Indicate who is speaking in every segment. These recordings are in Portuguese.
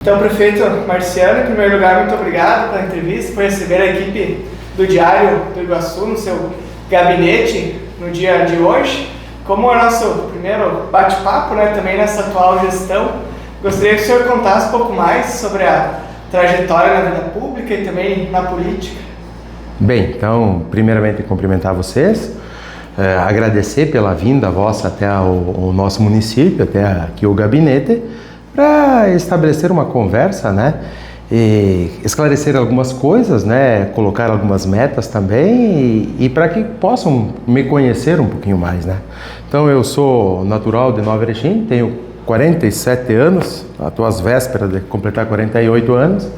Speaker 1: Então, prefeito Marciano, em primeiro lugar, muito obrigado pela entrevista, por receber a equipe do Diário do Iguaçu no seu gabinete no dia de hoje. Como é o nosso primeiro bate-papo, também nessa atual gestão, gostaria que o senhor contasse um pouco mais sobre a trajetória na vida pública e também na política.
Speaker 2: Bem, então, primeiramente cumprimentar vocês, agradecer pela vinda vossa até o nosso município, até aqui o gabinete, para estabelecer uma conversa, e esclarecer algumas coisas, colocar algumas metas também e para que possam me conhecer um pouquinho mais, Então, eu sou natural de Nova Erechim, tenho 47 anos, estou às vésperas de completar 48 anos,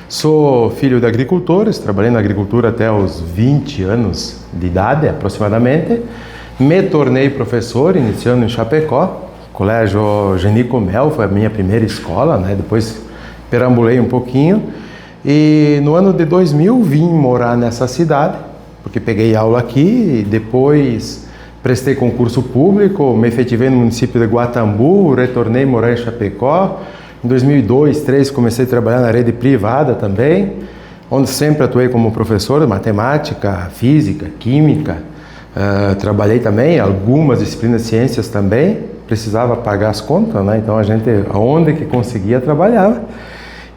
Speaker 2: sou filho de agricultores, trabalhei na agricultura até os 20 anos de idade, aproximadamente, me tornei professor, iniciando em Chapecó, Colégio Genico Mel, foi a minha primeira escola, depois perambulei um pouquinho e no ano de 2000 vim morar nessa cidade, porque peguei aula aqui e depois prestei concurso público, me efetivei no município de Guatambu, retornei a morar em Chapecó. Em 2002, 2003 comecei a trabalhar na rede privada também, onde sempre atuei como professor de matemática, física, química. Trabalhei também algumas disciplinas de ciências também, precisava pagar as contas, então a gente, aonde que conseguia, trabalhava.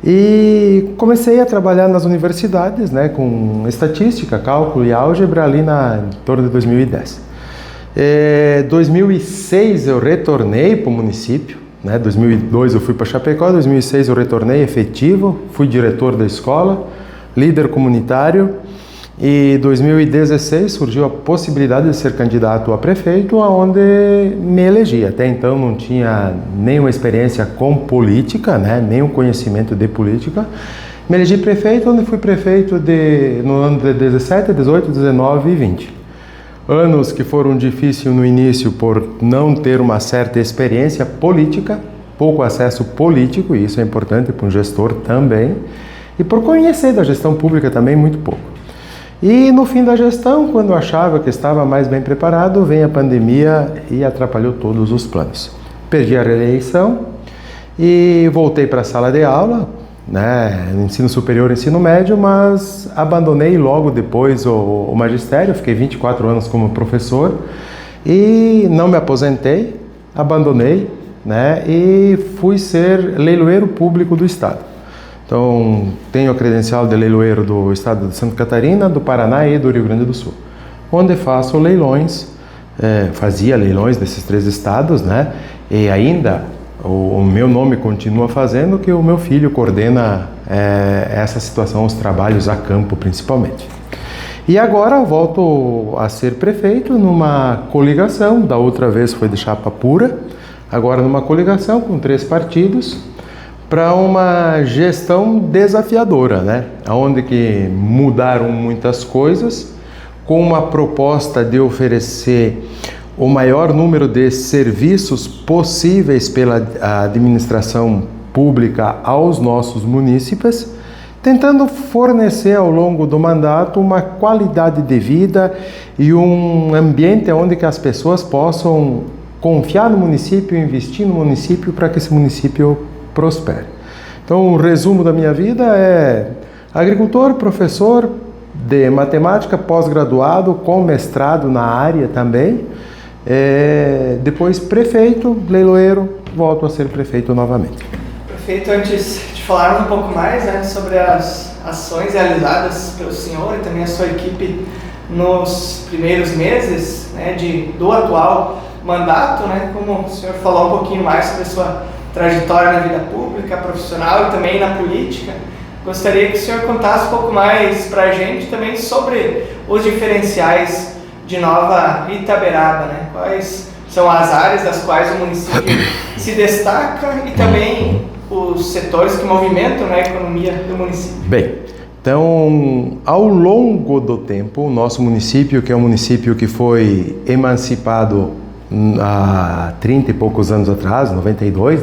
Speaker 2: E comecei a trabalhar nas universidades, com estatística, cálculo e álgebra ali em torno de 2010. Em 2006 eu retornei para o município, 2002 eu fui para Chapecó, 2006 eu retornei efetivo, fui diretor da escola, líder comunitário. E em 2016 surgiu a possibilidade de ser candidato a prefeito, onde me elegi. Até então não tinha nenhuma experiência com política, nenhum conhecimento de política. Me elegi prefeito, onde fui prefeito no ano de 17, 18, 19 e 20. Anos que foram difíceis no início por não ter uma certa experiência política, pouco acesso político, e isso é importante para um gestor também, e por conhecer da gestão pública também muito pouco. E no fim da gestão, quando eu achava que estava mais bem preparado, veio a pandemia e atrapalhou todos os planos. Perdi a reeleição e voltei para a sala de aula, ensino superior e ensino médio, mas abandonei logo depois o magistério, fiquei 24 anos como professor e não me aposentei, abandonei, e fui ser leiloeiro público do Estado. Então, tenho a credencial de leiloeiro do estado de Santa Catarina, do Paraná e do Rio Grande do Sul, onde faço leilões, fazia leilões desses três estados, e ainda o meu nome continua fazendo, que o meu filho coordena essa situação, os trabalhos a campo principalmente. E agora volto a ser prefeito numa coligação, da outra vez foi de chapa pura, agora numa coligação com 3 partidos, para uma gestão desafiadora, onde que mudaram muitas coisas, com uma proposta de oferecer o maior número de serviços possíveis pela administração pública aos nossos munícipes, tentando fornecer ao longo do mandato uma qualidade de vida e um ambiente onde que as pessoas possam confiar no município, investir no município para que esse município prospere. Então, o resumo da minha vida é agricultor, professor de matemática, pós-graduado, com mestrado na área também, depois prefeito, leiloeiro, volto a ser prefeito novamente.
Speaker 1: Prefeito, antes de falarmos um pouco mais sobre as ações realizadas pelo senhor e também a sua equipe nos primeiros meses do atual mandato, como o senhor falou um pouquinho mais sobre a sua trajetória na vida pública, profissional e também na política, gostaria que o senhor contasse um pouco mais para a gente também sobre os diferenciais de Nova Itaberaba, Quais são as áreas das quais o município se destaca e também os setores que movimentam a economia do município.
Speaker 2: Bem, então, ao longo do tempo, o nosso município, que é um município que foi emancipado há 30 e poucos anos atrás, 92,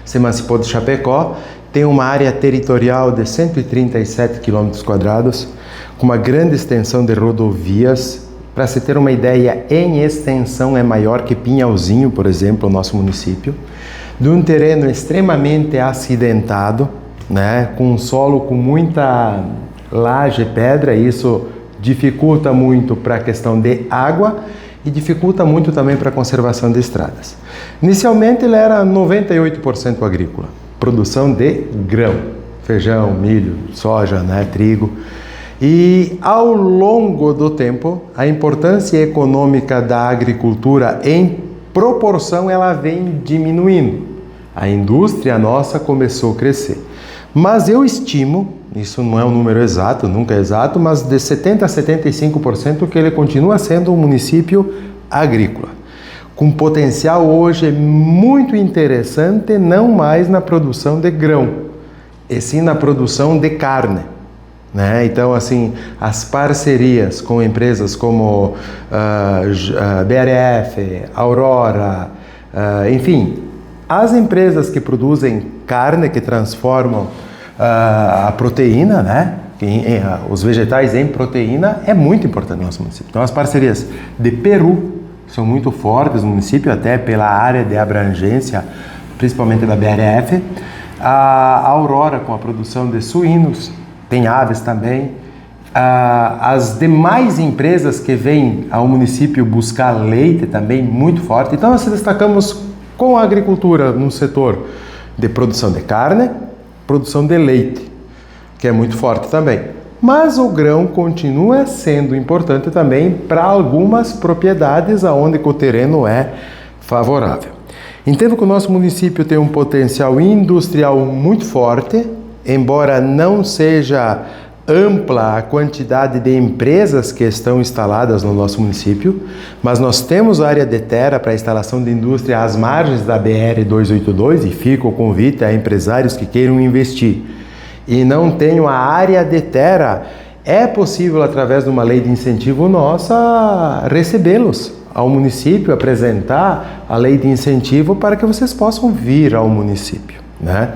Speaker 2: se emancipou de Chapecó, tem uma área territorial de 137 km², com uma grande extensão de rodovias. Para se ter uma ideia, em extensão é maior que Pinhalzinho, por exemplo, o nosso município. de um terreno extremamente acidentado, né, com um solo com muita laje e pedra. Isso dificulta muito para a questão de água e dificulta muito também para a conservação de estradas. Inicialmente ele era 98% agrícola, produção de grão, feijão, milho, soja, né, trigo. E ao longo do tempo, a importância econômica da agricultura em proporção ela vem diminuindo. A indústria nossa começou a crescer. Mas eu estimo, isso não é um número exato, nunca é exato, mas de 70% a 75% que ele continua sendo um município agrícola, com potencial hoje muito interessante, não mais na produção de grão, e sim na produção de carne. Né? Então, assim, as parcerias com empresas como BRF, Aurora, enfim, as empresas que produzem carne, que transformam a proteína, né? Os vegetais em proteína, é muito importante no nosso município. Então, as parcerias de Peru são muito fortes no município, até pela área de abrangência, principalmente da BRF. A Aurora com a produção de suínos, tem aves também. As demais empresas que vêm ao município buscar leite também muito forte. Então, nós destacamos com a agricultura no setor de produção de carne, produção de leite, que é muito forte também. Mas o grão continua sendo importante também para algumas propriedades onde o terreno é favorável. Entendo que o nosso município tem um potencial industrial muito forte, embora não seja ampla a quantidade de empresas que estão instaladas no nosso município, mas nós temos área de terra para a instalação de indústria às margens da BR-282 e fica o convite a empresários que queiram investir e não tenham a área de terra, é possível, através de uma lei de incentivo nossa, recebê-los ao município, apresentar a lei de incentivo para que vocês possam vir ao município, né?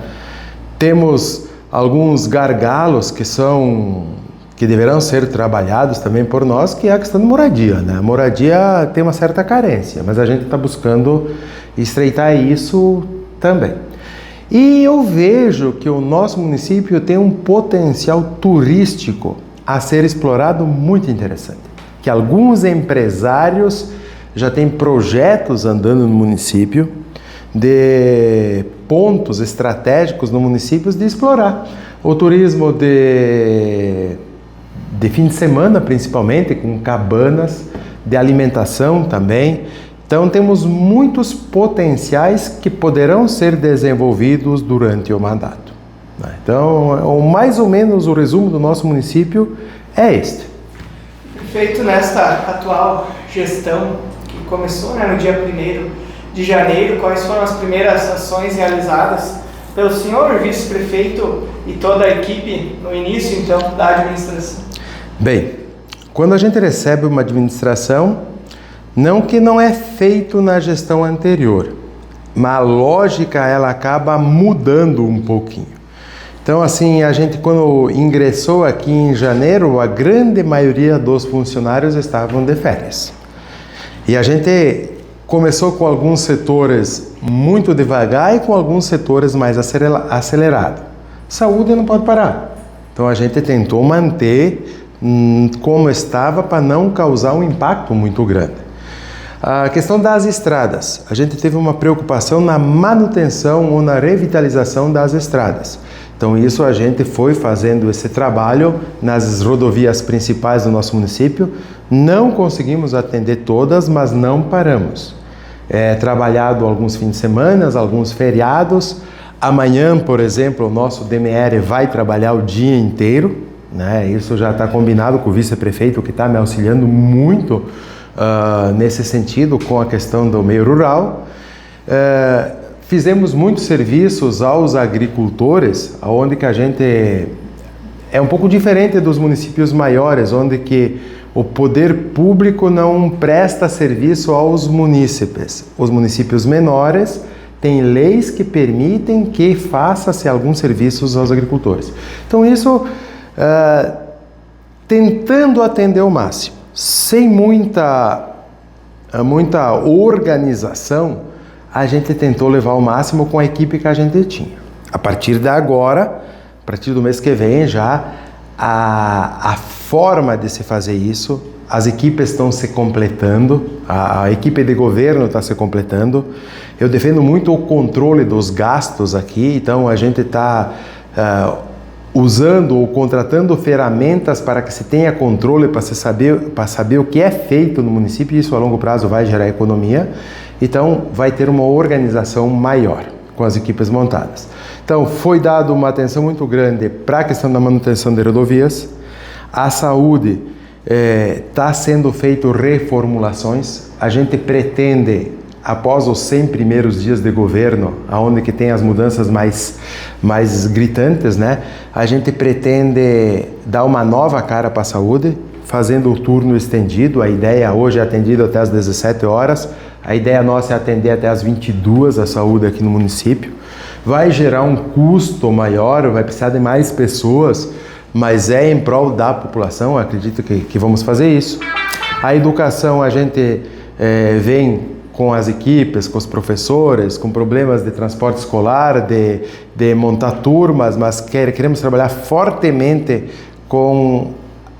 Speaker 2: Temos alguns gargalos que deverão ser trabalhados também por nós, que é a questão de moradia, né? A moradia tem uma certa carência, mas a gente está buscando estreitar isso também. E eu vejo que o nosso município tem um potencial turístico a ser explorado muito interessante, que alguns empresários já têm projetos andando no município, de pontos estratégicos no município de explorar. O turismo de fim de semana, principalmente, com cabanas, de alimentação também. Então, temos muitos potenciais que poderão ser desenvolvidos durante o mandato. Então, mais ou menos o resumo do nosso município é este.
Speaker 1: Feito nesta atual gestão, que começou, né, no dia 1º de janeiro, quais foram as primeiras ações realizadas pelo senhor vice-prefeito e toda a equipe no início, então, da administração?
Speaker 2: Bem, quando a gente recebe uma administração, não que não é feito na gestão anterior, mas a lógica ela acaba mudando um pouquinho. Então, assim, a gente quando ingressou aqui em janeiro, a grande maioria dos funcionários estavam de férias. E a gente começou com alguns setores muito devagar e com alguns setores mais acelerado. Saúde não pode parar. Então a gente tentou manter como estava para não causar um impacto muito grande. A questão das estradas. A gente teve uma preocupação na manutenção ou na revitalização das estradas. Então isso a gente foi fazendo esse trabalho nas rodovias principais do nosso município. Não conseguimos atender todas, mas não paramos. Trabalhado alguns fins de semana, alguns feriados. Amanhã, por exemplo, o nosso DMR vai trabalhar o dia inteiro, né? Isso já está combinado com o vice-prefeito, que está me auxiliando muito nesse sentido com a questão do meio rural. Fizemos muitos serviços aos agricultores, onde que a gente é um pouco diferente dos municípios maiores, onde que o poder público não presta serviço aos munícipes. Os municípios menores têm leis que permitem que faça-se alguns serviços aos agricultores. Então isso, tentando atender ao máximo, sem muita organização, a gente tentou levar ao máximo com a equipe que a gente tinha. A partir de agora, a partir do mês que vem já, a forma de se fazer isso, as equipes estão se completando, a equipe de governo está se completando. Eu defendo muito o controle dos gastos aqui, então a gente está usando ou contratando ferramentas para que se tenha controle, para saber o que é feito no município, e isso a longo prazo vai gerar economia. Então vai ter uma organização maior com as equipes montadas. Então foi dado uma atenção muito grande para a questão da manutenção de rodovias. A saúde está sendo feito reformulações. A gente pretende, após os 100 primeiros dias de governo, aonde que tem as mudanças mais gritantes, né? A gente pretende dar uma nova cara para a saúde, fazendo o turno estendido. A ideia hoje é atendido até às 17 horas. A ideia nossa é atender até às 22 a saúde aqui no município. Vai gerar um custo maior, vai precisar de mais pessoas, mas é em prol da população, acredito que vamos fazer isso. A educação, a gente vem com as equipes, com os professores, com problemas de transporte escolar, de montar turmas, mas queremos trabalhar fortemente com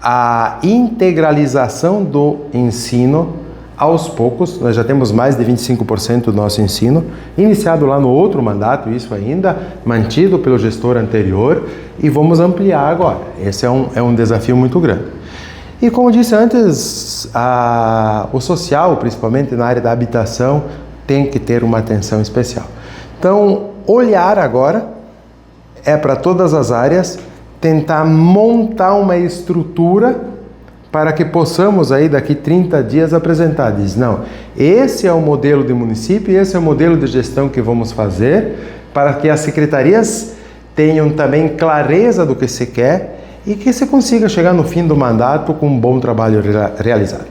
Speaker 2: a integralização do ensino. Aos poucos, nós já temos mais de 25% do nosso ensino, iniciado lá no outro mandato, isso ainda, mantido pelo gestor anterior, e vamos ampliar agora. Esse é um desafio muito grande. E como disse antes, o social, principalmente na área da habitação, tem que ter uma atenção especial. Então, olhar agora é para todas as áreas, tentar montar uma estrutura para que possamos aí daqui 30 dias apresentar. Diz, não, esse é o modelo de município, esse é o modelo de gestão que vamos fazer, para que as secretarias tenham também clareza do que se quer e que se consiga chegar no fim do mandato com um bom trabalho realizado.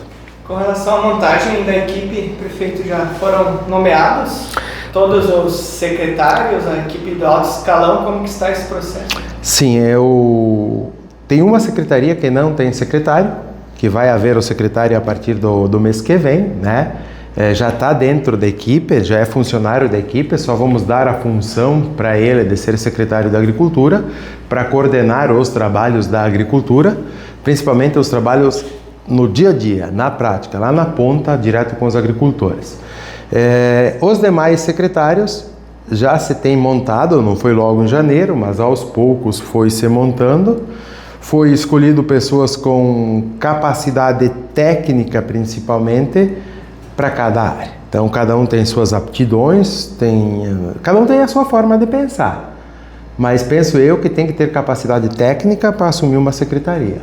Speaker 1: Com relação à montagem da equipe, prefeito, já foram nomeados todos os secretários, a equipe do alto escalão, como que está esse processo? Sim,
Speaker 2: tem uma secretaria que não tem secretário, que vai haver o secretário a partir do mês que vem, né? Já está dentro da equipe, já é funcionário da equipe, só vamos dar a função para ele de ser secretário da Agricultura, para coordenar os trabalhos da agricultura, principalmente os trabalhos no dia a dia, na prática, lá na ponta, direto com os agricultores. Os demais secretários já se tem montado, não foi logo em janeiro, mas aos poucos foi se montando. Foi escolhido pessoas com capacidade técnica, principalmente, para cada área. Então, cada um tem suas aptidões, cada um tem a sua forma de pensar. Mas penso eu que tem que ter capacidade técnica para assumir uma secretaria.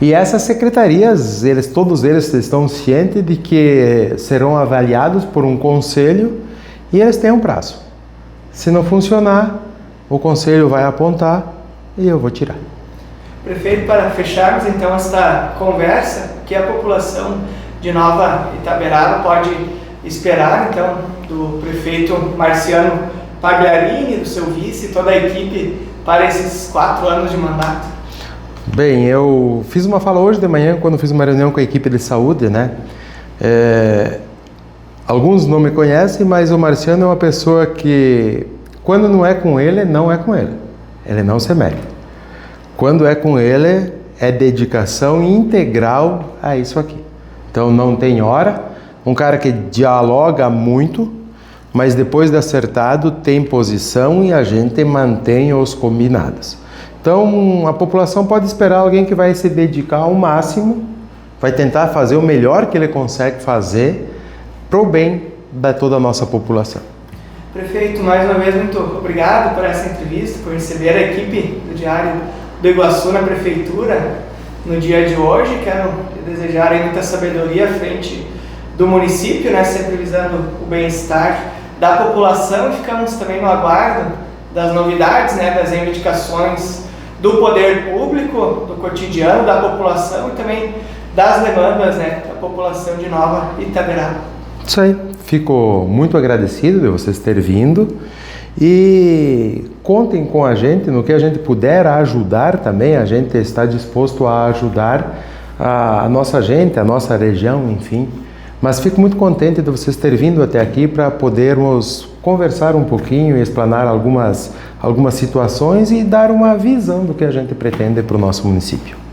Speaker 2: E essas secretarias, todos eles estão cientes de que serão avaliados por um conselho e eles têm um prazo. Se não funcionar, o conselho vai apontar e eu vou tirar.
Speaker 1: Prefeito, para fecharmos então esta conversa, que a população de Nova Itaberaba pode esperar então do prefeito Marciano Pagliarini, do seu vice e toda a equipe para esses 4 anos de mandato?
Speaker 2: Bem, eu fiz uma fala hoje de manhã quando fiz uma reunião com a equipe de saúde, né? Alguns não me conhecem, mas o Marciano é uma pessoa que quando não é com ele, não é com ele. Ele não se mete. Quando é com ele, é dedicação integral a isso aqui. Então não tem hora, um cara que dialoga muito, mas depois de acertado tem posição e a gente mantém os combinados. Então a população pode esperar alguém que vai se dedicar ao máximo, vai tentar fazer o melhor que ele consegue fazer para o bem de toda a nossa população.
Speaker 1: Prefeito, mais uma vez muito obrigado por essa entrevista, por receber a equipe do Diário do Iguaçu na prefeitura no dia de hoje. Quero desejar muita sabedoria à frente do município, né, sempre visando o bem-estar da população, e ficamos também no aguardo das novidades, né, das reivindicações do poder público, do cotidiano da população e também das demandas, né, da população de Nova Itaberaba.
Speaker 2: Isso aí, fico muito agradecido de vocês terem vindo. E contem com a gente no que a gente puder ajudar também, a gente está disposto a ajudar a nossa gente, a nossa região, enfim. Mas fico muito contente de vocês terem vindo até aqui para podermos conversar um pouquinho e explanar algumas situações e dar uma visão do que a gente pretende para o nosso município.